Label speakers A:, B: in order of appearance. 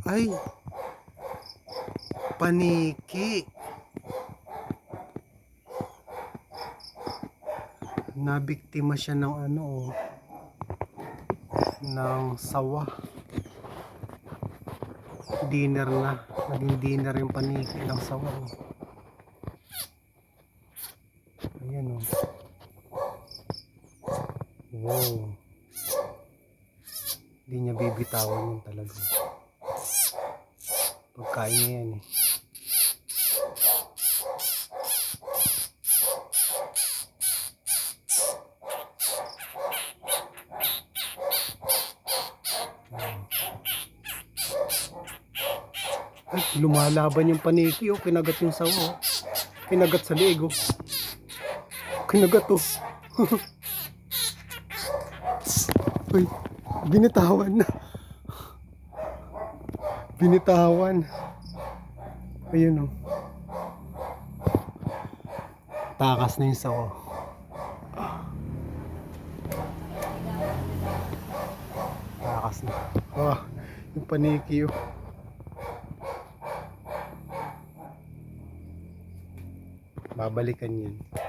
A: Ay, paniki. Nabiktima siya ng ng sawa. Dinner na. Naging dinner yung paniki ng sawa. Ayan o. Wow. Hindi niya bibitawan yun talaga. Pagkain niya yan eh. Ay, lumalaban yung paniki oh. Kinagat yung sawa oh. Kinagat sa liig oh. Kinagat oh. Uy, binitawan na. Binitawan. Ayun oh. Takas na yung sawa. Takas na. Oh, yung paniki oh. Babalikan yan.